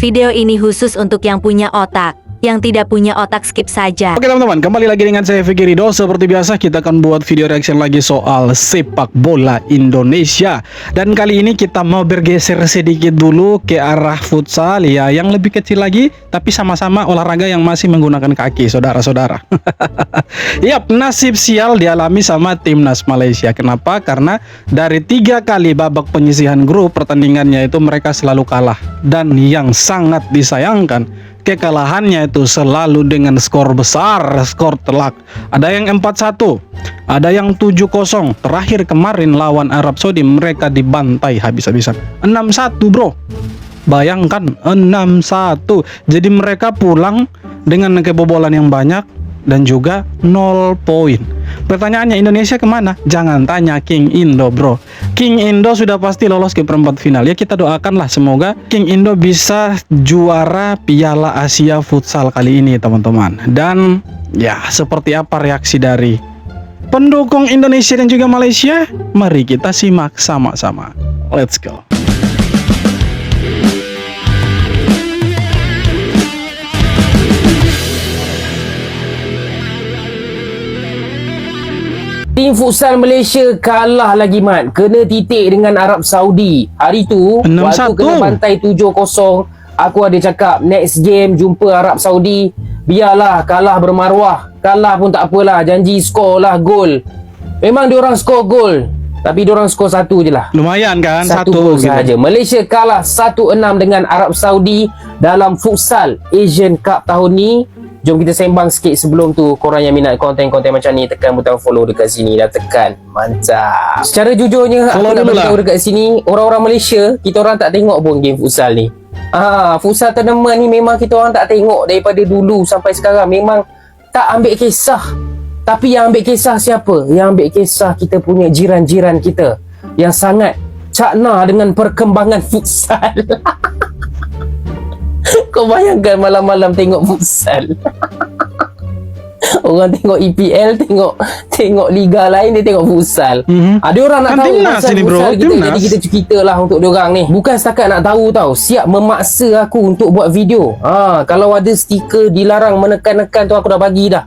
Video ini khusus untuk yang punya otak. Yang tidak punya otak skip saja. Oke teman-teman, kembali lagi dengan saya Vicky Ridho. Seperti biasa kita akan buat video reaction lagi soal sepak bola Indonesia. Dan kali ini kita mau bergeser sedikit dulu ke arah futsal ya, yang lebih kecil lagi tapi sama-sama olahraga yang masih menggunakan kaki, saudara-saudara. Yap, nasib sial dialami sama timnas Malaysia. Kenapa? Karena dari 3 kali babak penyisihan grup pertandingannya itu mereka selalu kalah. Dan yang sangat disayangkan, kekalahannya itu selalu dengan skor besar, skor telak. Ada yang 4-1, ada yang 7-0. Terakhir kemarin lawan Arab Saudi mereka dibantai habis-habisan 6-1 bro. Bayangkan 6-1. Jadi mereka pulang dengan kebobolan yang banyak dan juga 0 poin. Pertanyaannya, Indonesia kemana? Jangan tanya King Indo bro. King Indo sudah pasti lolos ke perempat final. Ya kita doakanlah semoga King Indo bisa juara Piala Asia Futsal kali ini teman-teman. Dan ya seperti apa reaksi dari pendukung Indonesia dan juga Malaysia? Mari kita simak sama-sama. Let's go. Tim futsal Malaysia kalah lagi Mat. Kena titik dengan Arab Saudi. Hari tu 6-1. waktu kena bantai 7-0, aku ada cakap next game jumpa Arab Saudi, biarlah kalah bermaruah. Kalah pun tak apalah, janji skor lah gol. Memang diorang skor gol, tapi diorang skor 1 je lah. Lumayan kan? Satu Satu gol gitu. sahaja. Malaysia kalah 1-6 dengan Arab Saudi dalam futsal Asian Cup tahun ni. Jom kita sembang sikit. Sebelum tu, korang yang minat konten-konten macam ni, tekan butang follow dekat sini. Dah tekan. Mantap. Secara jujurnya, Follow aku nak dulu beritahu lah. dekat sini, orang-orang Malaysia, kita orang tak tengok pun game futsal ni. Futsal tournament ni memang kita orang tak tengok daripada dulu sampai sekarang. Memang tak ambil kisah. Tapi yang ambil kisah siapa? Yang ambil kisah kita punya jiran-jiran kita yang sangat cakna dengan perkembangan futsal. Kau bayangkan malam-malam tengok futsal. Orang tengok EPL, tengok liga lain, dia tengok futsal. Ada orang nak Kan tahu timnas pasal ini, bro. futsal kita. Timnas. Jadi kita cerita lah untuk diorang ni. Bukan setakat nak tahu tau, siap memaksa aku untuk buat video. Kalau ada stiker dilarang menekan-nekan tu, aku dah bagi dah.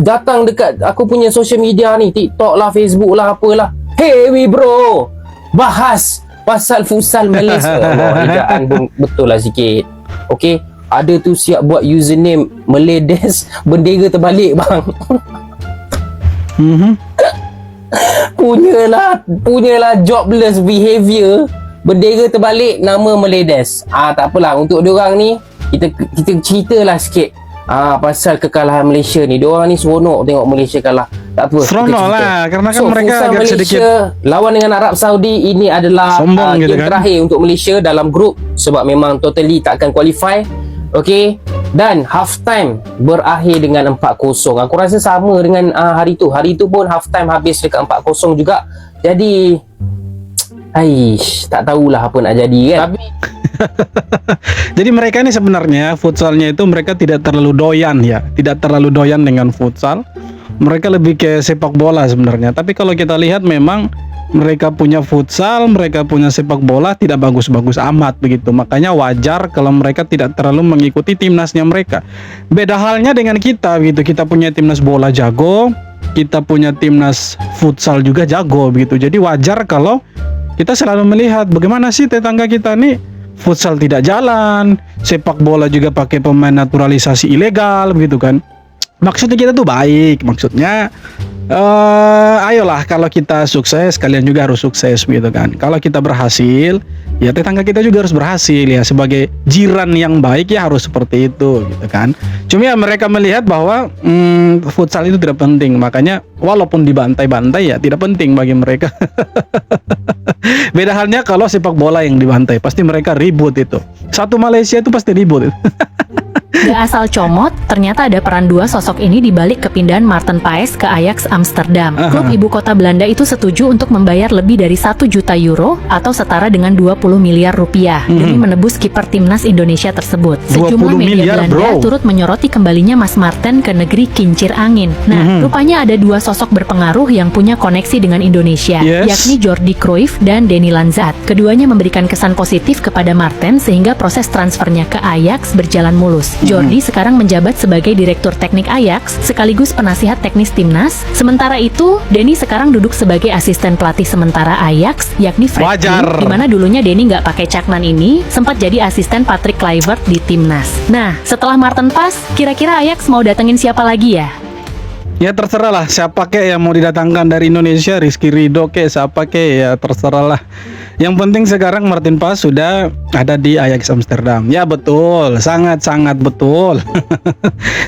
Datang dekat aku punya social media ni, TikTok lah, Facebook lah, apalah. Hey we bro, bahas pasal futsal Malaysia. Ejaan pun betul lah sikit. Okey, ada tu siap buat username Meledes, bendera terbalik bang. Punyalah jobless behavior, bendera terbalik, nama Meledes. Tak apalah, untuk diorang ni kita ceritalah sikit pasal kekalahan Malaysia ni. Diorang ni seronok tengok Malaysia kalah. Tak apa, Seronok lah, karena kan mereka futsal agak Malaysia sedikit lawan dengan Arab Saudi, ini adalah sombong gitu game kan. terakhir untuk Malaysia dalam grup, sebab memang totally tak akan qualify. Okey, dan half time berakhir dengan 4-0. Aku rasa sama dengan hari tu. Hari tu pun half time habis dekat 4-0 juga. Jadi tak tahulah apa nak jadi kan. Tapi jadi mereka ini sebenarnya futsalnya itu mereka tidak terlalu doyan ya, tidak terlalu doyan dengan futsal. Mereka lebih ke sepak bola sebenarnya. Tapi kalau kita lihat memang mereka punya futsal, mereka punya sepak bola tidak bagus-bagus amat begitu. Makanya wajar kalau mereka tidak terlalu mengikuti timnasnya mereka. Beda halnya dengan kita gitu. Kita punya timnas bola jago, kita punya timnas futsal juga jago begitu. Jadi wajar kalau kita selalu melihat bagaimana sih tetangga kita nih futsal tidak jalan, sepak bola juga pakai pemain naturalisasi ilegal begitu kan. Maksudnya kita tuh baik, maksudnya ayolah kalau kita sukses kalian juga harus sukses gitu kan. Kalau kita berhasil ya tetangga kita juga harus berhasil ya. Sebagai jiran yang baik ya harus seperti itu gitu kan. Cuma ya mereka melihat bahwa futsal itu tidak penting, makanya walaupun dibantai-bantai ya tidak penting bagi mereka. Beda halnya kalau sepak bola yang dibantai, pasti mereka ribut itu. Satu Malaysia itu pasti ribut itu. Gak asal comot, ternyata ada peran dua sosok ini di balik kepindahan Maarten Paes ke Ajax Amsterdam. Klub ibu kota Belanda itu setuju untuk membayar lebih dari 1 juta euro atau setara dengan 20 miliar rupiah demi menebus kiper timnas Indonesia tersebut. 20 Sejumlah media miliar, Belanda bro. turut menyoroti kembalinya Mas Maarten ke negeri kincir angin. Nah, rupanya ada dua sosok berpengaruh yang punya koneksi dengan Indonesia, Yes. yakni Jordi Cruyff dan Denny Lanzat. Keduanya memberikan kesan positif kepada Maarten sehingga proses transfernya ke Ajax berjalan mulus. Jordi sekarang menjabat sebagai Direktur Teknik Ajax sekaligus penasihat teknis timnas. Sementara itu, Denny sekarang duduk sebagai asisten pelatih sementara Ajax, yakni Fred Wajar. Ruud, di mana dulunya Denny nggak pakai caknan ini, sempat jadi asisten Patrick Kluivert di timnas. Nah, setelah Maarten pas, kira-kira Ajax mau datengin siapa lagi ya? Ya terserah lah siapa kek yang mau didatangkan dari Indonesia, Rizky Ridho kek, siapa kek, ya terserah lah. Yang penting sekarang Maarten Paes sudah ada di Ajax Amsterdam. Ya betul, sangat-sangat betul.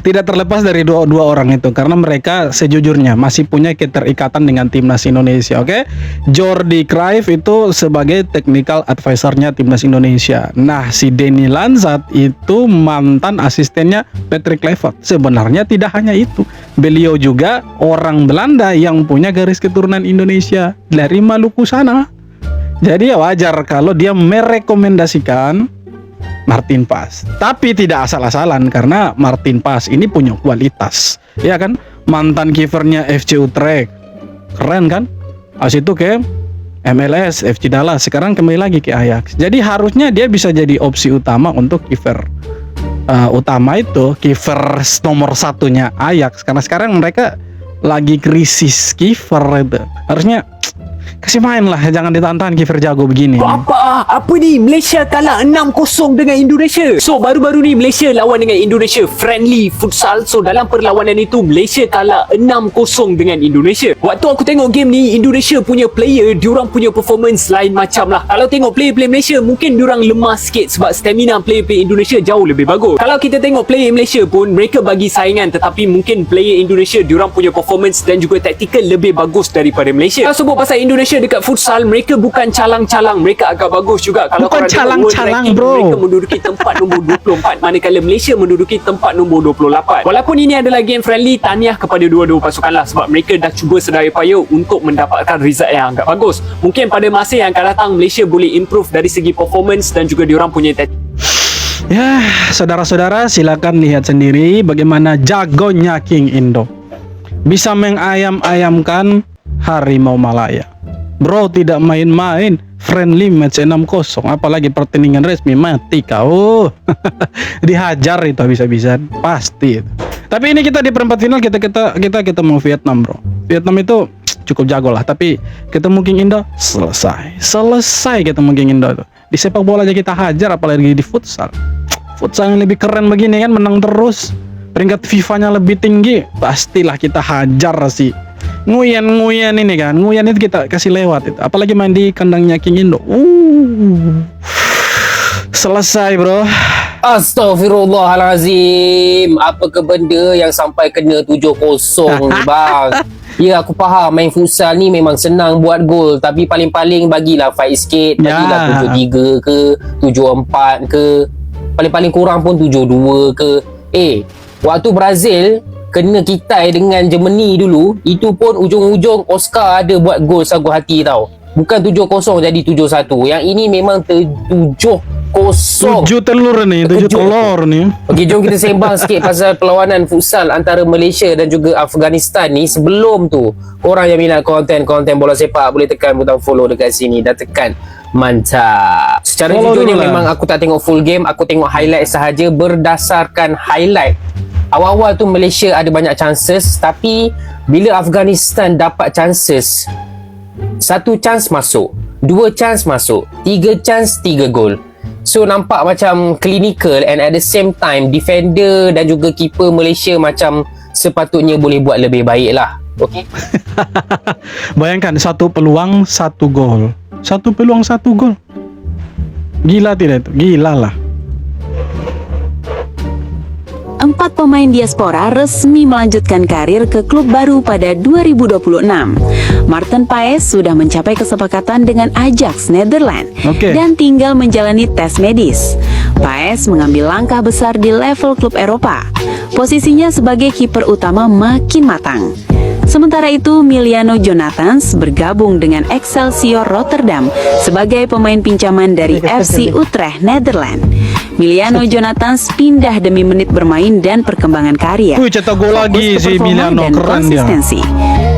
Tidak terlepas dari dua orang itu, karena mereka sejujurnya masih punya keterikatan dengan timnas Indonesia. Oke, Jordi Cruyff itu sebagai technical advisornya timnas Indonesia. Nah, si Denny Lanzat itu mantan asistennya Patrick Kluivert. Sebenarnya tidak hanya itu, beliau juga orang Belanda yang punya garis keturunan Indonesia dari Maluku sana. Jadi ya wajar kalau dia merekomendasikan Maarten Paes. Tapi tidak asal-asalan karena Maarten Paes ini punya kualitas. Ya kan? Mantan kipernya FC Utrecht. Keren kan? Habis itu ke MLS, FC Dallas, sekarang kembali lagi ke Ajax. Jadi harusnya dia bisa jadi opsi utama untuk kiper utama itu, kiper nomor satunya Ajax, karena sekarang mereka lagi krisis kiper itu. Harusnya kasih main lah, jangan ditahan-tahan kiper jago begini. Apa ni? Malaysia kalah 6-0 dengan Indonesia. So baru-baru ni Malaysia lawan dengan Indonesia friendly futsal. So dalam perlawanan itu Malaysia kalah 6-0 dengan Indonesia. Waktu aku tengok game ni, Indonesia punya player, diorang punya performance lain macam lah. Kalau tengok player-player Malaysia, mungkin diorang lemah sikit sebab stamina player-player Indonesia jauh lebih bagus. Kalau kita tengok player Malaysia pun, mereka bagi saingan, tetapi mungkin player Indonesia diorang punya performance dan juga taktikal lebih bagus daripada Malaysia. Kalau sebut pasal Indonesia dekat futsal, mereka bukan calang-calang, mereka agak bagus juga. Kalau Bukan korang tengok calang-calang, world ranking, bro. mereka menduduki tempat nombor 24, manakala Malaysia menduduki tempat nombor 28. Walaupun ini adalah game friendly, tahniah kepada dua-dua pasukan lah, sebab mereka dah cuba sedaya upaya untuk mendapatkan result yang agak bagus. Mungkin pada masa yang akan datang Malaysia boleh improve dari segi performance dan juga diorang punya Ya, saudara-saudara, silakan lihat sendiri bagaimana jagonya King Indo. Bisa mengayam-ayamkan Harimau Malaya. Bro, tidak main-main. Friendly match 6-0, apalagi pertandingan resmi, mati kau. Dihajar itu habis-habisan, pasti itu. Tapi ini kita di perempat final, kita mau Vietnam, bro. Vietnam itu cukup jago lah, tapi ketemu King Indo selesai ketemu King Indo itu. Di sepak bola aja kita hajar, apalagi di futsal. Futsal yang lebih keren begini kan, menang terus, peringkat FIFA-nya lebih tinggi, pastilah kita hajar sih. Nguyen ini kan, Nguyen itu kita kasih lewat itu, apalagi main di kandangnya King Indo. Selesai, bro. Astaghfirullahalazim. Apa ke benda yang sampai kena 7-0 ni, bang? Ya, aku faham main futsal ni memang senang buat gol, tapi paling-paling bagilah fight sikit, bagilah 7-3 ke 7-4 ke, paling-paling kurang pun 7-2 ke. Waktu Brazil kena kitai dengan Germany dulu, itu pun ujung-ujung Oscar ada buat gol sagu hati tau. Bukan 7-0 jadi 7-1. Yang ini memang 7-0. 7 telur nih, 7 telur nih. Okey, jom kita sembang sikit pasal perlawanan futsal antara Malaysia dan juga Afghanistan ni. Sebelum tu, korang yang minat konten bola sepak boleh tekan butang follow dekat sini dan tekan mantap. Secara jujurnya memang aku tak tengok full game, aku tengok highlight sahaja. Berdasarkan highlight, awal-awal tu Malaysia ada banyak chances, tapi bila Afghanistan dapat chances, 1 chance masuk, 2 chance masuk, 3 chance 3 gol. So nampak macam clinical, and at the same time defender dan juga keeper Malaysia macam sepatutnya boleh buat lebih baik lah. Okay? Bayangkan, 1 peluang 1 gol, 1 peluang 1 gol. Gila tidak itu? Gila lah. 4 pemain diaspora resmi melanjutkan karir ke klub baru pada 2026. Maarten Paes sudah mencapai kesepakatan dengan Ajax Netherlands dan tinggal menjalani tes medis. Paes mengambil langkah besar di level klub Eropa. Posisinya sebagai kiper utama makin matang. Sementara itu, Miliano Jonathans bergabung dengan Excelsior Rotterdam sebagai pemain pinjaman dari FC Utrecht, Nederland. Miliano Jonathans pindah demi menit bermain dan perkembangan karir. Cetak gol lagi si Miliano, dan keren dia. konsistensi.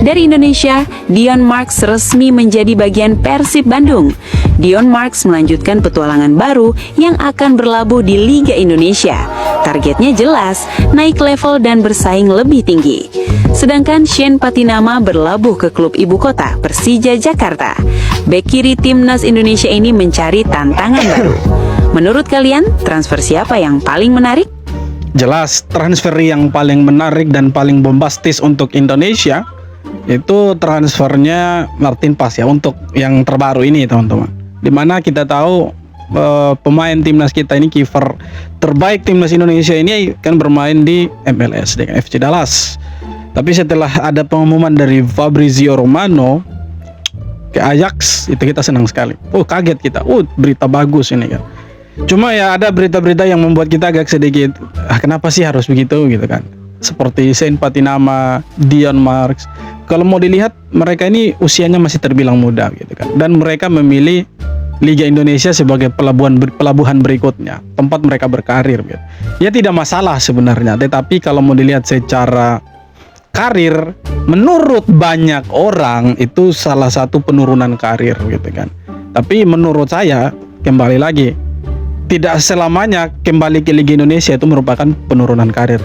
Dari Indonesia, Dion Marks resmi menjadi bagian Persib Bandung. Dion Marks melanjutkan petualangan baru yang akan berlabuh di Liga Indonesia. Targetnya jelas, naik level dan bersaing lebih tinggi. Sedangkan Shane Patinama berlabuh ke klub ibu kota, Persija Jakarta. Bek kiri timnas Indonesia ini mencari tantangan baru. Menurut kalian, transfer siapa yang paling menarik? Jelas transfer yang paling menarik dan paling bombastis untuk Indonesia itu transfernya Martin Paes ya, untuk yang terbaru ini teman-teman. Dimana kita tahu pemain timnas kita ini, kiper terbaik timnas Indonesia ini kan bermain di MLS dengan FC Dallas. Tapi setelah ada pengumuman dari Fabrizio Romano ke Ajax, itu kita senang sekali. Kaget kita. Berita bagus ini kan. Cuma ya ada berita-berita yang membuat kita agak sedikit, kenapa sih harus begitu gitu kan. Seperti Shane Patinama, Dion Marks. Kalau mau dilihat, mereka ini usianya masih terbilang muda gitu kan. Dan mereka memilih Liga Indonesia sebagai pelabuhan berikutnya, tempat mereka berkarir gitu. Ya tidak masalah sebenarnya, tetapi kalau mau dilihat secara karir, menurut banyak orang itu salah satu penurunan karir gitu kan. Tapi menurut saya, kembali lagi, tidak selamanya kembali ke Liga Indonesia itu merupakan penurunan karir.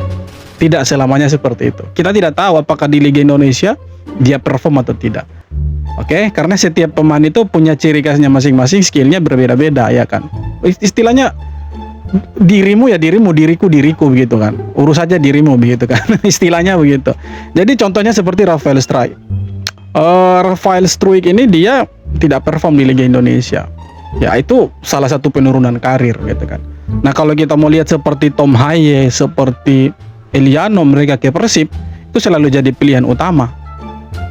Tidak selamanya seperti itu. Kita tidak tahu apakah di Liga Indonesia dia perform atau tidak. Oke, karena setiap pemain itu punya ciri khasnya masing-masing, skillnya berbeda-beda ya kan. Istilahnya dirimu ya dirimu, diriku begitu kan. Urus aja dirimu begitu kan. Istilahnya begitu. Jadi contohnya seperti Rafael Struijk. Rafael Struijk ini dia tidak perform di Liga Indonesia. Ya itu salah satu penurunan karir gitu kan. Nah kalau kita mau lihat seperti Tom Haye, seperti Eliano, mereka ke Persib itu selalu jadi pilihan utama.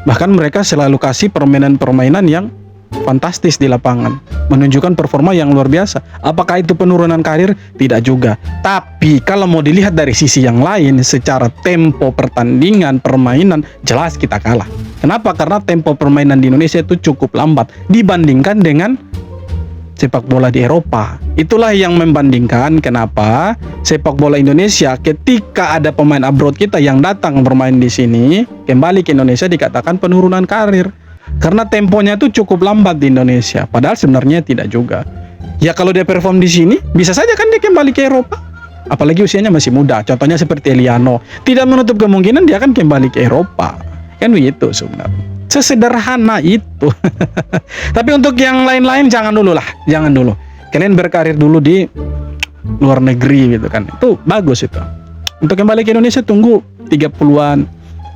Bahkan mereka selalu kasih permainan-permainan yang fantastis di lapangan, menunjukkan performa yang luar biasa. Apakah itu penurunan karir? Tidak juga. Tapi kalau mau dilihat dari sisi yang lain, secara tempo pertandingan, permainan, jelas kita kalah. Kenapa? Karena tempo permainan di Indonesia itu cukup lambat dibandingkan dengan sepak bola di Eropa. Itulah yang membandingkan kenapa sepak bola Indonesia ketika ada pemain abroad kita yang datang bermain di sini, kembali ke Indonesia dikatakan penurunan karir. Karena temponya itu cukup lambat di Indonesia. Padahal sebenarnya tidak juga. Ya kalau dia perform di sini, bisa saja kan dia kembali ke Eropa. Apalagi usianya masih muda. Contohnya seperti Eliano. Tidak menutup kemungkinan dia akan kembali ke Eropa. Kan begitu sebenarnya. Sesederhana itu. Tapi untuk yang lain-lain jangan dulu lah. Jangan dulu. Kalian berkarir dulu di luar negeri gitu kan. Itu bagus itu. Untuk kembali ke Indonesia tunggu 30-an,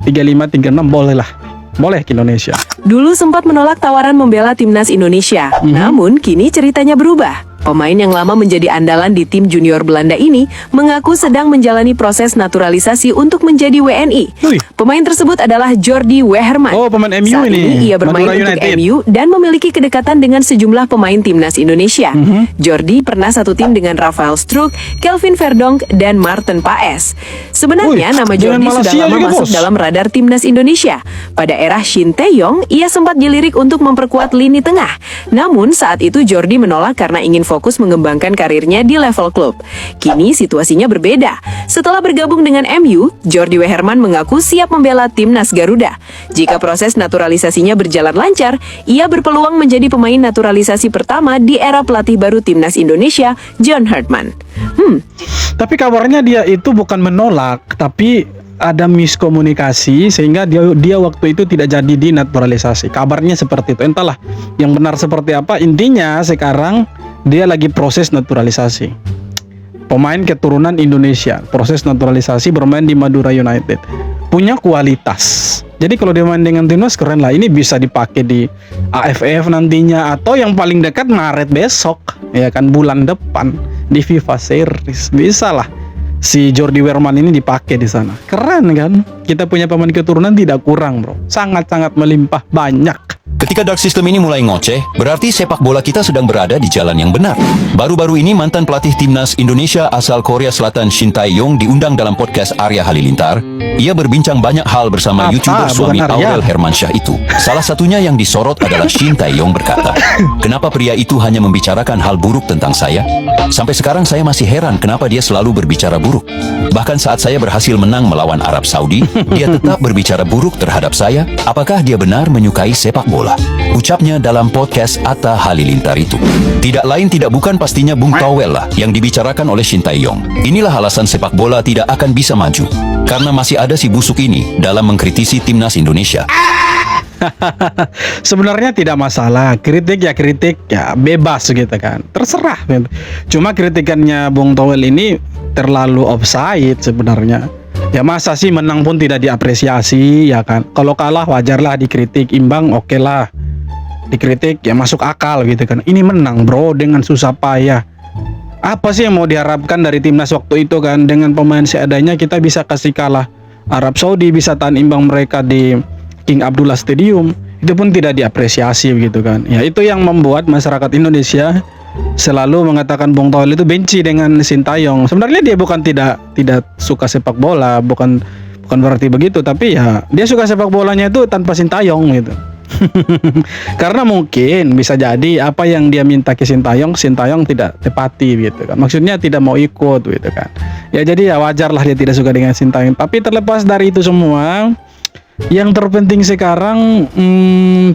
35, 36 boleh lah. Boleh ke Indonesia. Dulu sempat menolak tawaran membela timnas Indonesia. Namun kini ceritanya berubah. Pemain yang lama menjadi andalan di tim junior Belanda ini mengaku sedang menjalani proses naturalisasi untuk menjadi WNI. Wih. Pemain tersebut adalah Jordi Weherman. Oh, pemain MU Saat ini. ia bermain Madura untuk United. MU dan memiliki kedekatan dengan sejumlah pemain timnas Indonesia. Jordi pernah satu tim dengan Rafael Struijk, Kelvin Verdonk, dan Martin Paes. Sebenarnya Wih, nama dengan Jordi sudah Malaysia lama juga, masuk bos. dalam radar timnas Indonesia. Pada era Shin Tae-yong, ia sempat dilirik untuk memperkuat lini tengah. Namun saat itu Jordi menolak karena ingin fokus mengembangkan karirnya di level klub. Kini situasinya berbeda. Setelah bergabung dengan MU, Jordi Weherman mengaku siap membela timnas Garuda. Jika proses naturalisasinya berjalan lancar, ia berpeluang menjadi pemain naturalisasi pertama di era pelatih baru timnas Indonesia, John Hartman. Tapi kabarnya dia itu bukan menolak, tapi ada miskomunikasi sehingga dia waktu itu tidak jadi dinaturalisasi. Kabarnya seperti itu. Entahlah yang benar seperti apa. Intinya sekarang dia lagi proses naturalisasi. Pemain keturunan Indonesia, proses naturalisasi, bermain di Madura United. Punya kualitas. Jadi kalau dia main dengan timnas keren lah. Ini bisa dipakai di AFF nantinya atau yang paling dekat Maret besok, ya kan, bulan depan di FIFA Series. Bisa lah si Jordi Weherman ini dipakai di sana. Keren kan? Kita punya pemain keturunan tidak kurang, bro. Sangat-sangat melimpah banyak. Ketika dark system ini mulai ngoceh, berarti sepak bola kita sedang berada di jalan yang benar. Baru-baru ini mantan pelatih timnas Indonesia asal Korea Selatan Shin Tae-yong diundang dalam podcast Arya Halilintar. Ia berbincang banyak hal bersama Apa? YouTuber suami Bukan Arya. Aurel Hermansyah itu. Salah satunya yang disorot adalah Shin Tae-yong berkata, "Kenapa pria itu hanya membicarakan hal buruk tentang saya? Sampai sekarang saya masih heran kenapa dia selalu berbicara buruk. Bahkan saat saya berhasil menang melawan Arab Saudi, dia tetap berbicara buruk terhadap saya. Apakah dia benar menyukai sepak bola?" Ucapnya dalam podcast Atta Halilintar itu. Tidak lain tidak bukan pastinya Bung Towel lah yang dibicarakan oleh Shin Tae-yong. Inilah alasan sepak bola tidak akan bisa maju. Karena masih ada si busuk ini dalam mengkritisi timnas Indonesia. Sebenarnya tidak masalah, kritik ya bebas gitu kan, terserah gitu. Cuma kritikannya Bung Towel ini terlalu offside sebenarnya. Ya masa sih menang pun tidak diapresiasi ya kan? Kalau kalah wajarlah dikritik, imbang oke lah dikritik ya masuk akal gitu kan. Ini menang bro dengan susah payah. Apa sih yang mau diharapkan dari timnas waktu itu kan? Dengan pemain seadanya kita bisa kasih kalah Arab Saudi, bisa tahan imbang mereka di King Abdullah Stadium. Itu pun tidak diapresiasi gitu kan. Ya itu yang membuat masyarakat Indonesia selalu mengatakan Bung Towel itu benci dengan Shin Tae-yong. Sebenarnya dia bukan tidak suka sepak bola, bukan berarti begitu, tapi ya dia suka sepak bolanya itu tanpa Shin Tae-yong gitu. Karena mungkin bisa jadi apa yang dia minta ke Shin Tae-yong tidak tepati gitu kan. Maksudnya tidak mau ikut gitu kan. Ya jadi ya wajarlah dia tidak suka dengan Shin Tae-yong. Tapi terlepas dari itu semua, yang terpenting sekarang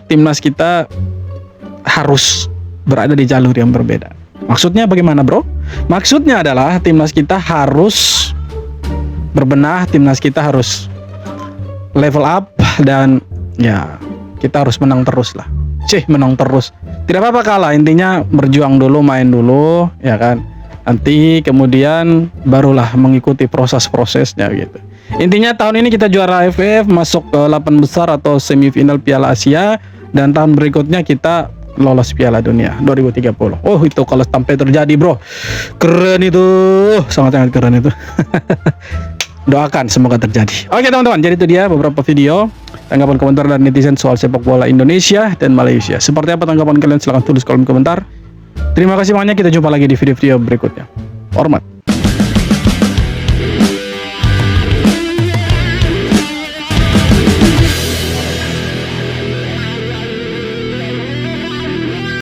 timnas kita harus berada di jalur yang berbeda. Maksudnya bagaimana bro? Maksudnya adalah timnas kita harus berbenah, timnas kita harus level up, dan ya kita harus menang terus lah. Menang terus. Tidak apa-apa kalah, intinya berjuang dulu, main dulu, ya kan. Nanti kemudian barulah mengikuti proses-prosesnya gitu. Intinya tahun ini kita juara AFF, masuk ke 8 besar atau semifinal Piala Asia, dan tahun berikutnya kita lolos Piala Dunia 2030. Oh itu kalau sampai terjadi bro, keren itu, sangat-sangat keren itu. Doakan semoga terjadi. Oke teman-teman, jadi itu dia beberapa video tanggapan komentar dan netizen soal sepak bola Indonesia dan Malaysia. Seperti apa tanggapan kalian? Silahkan tulis kolom komentar. Terima kasih banyak, kita jumpa lagi di video-video berikutnya. Hormat.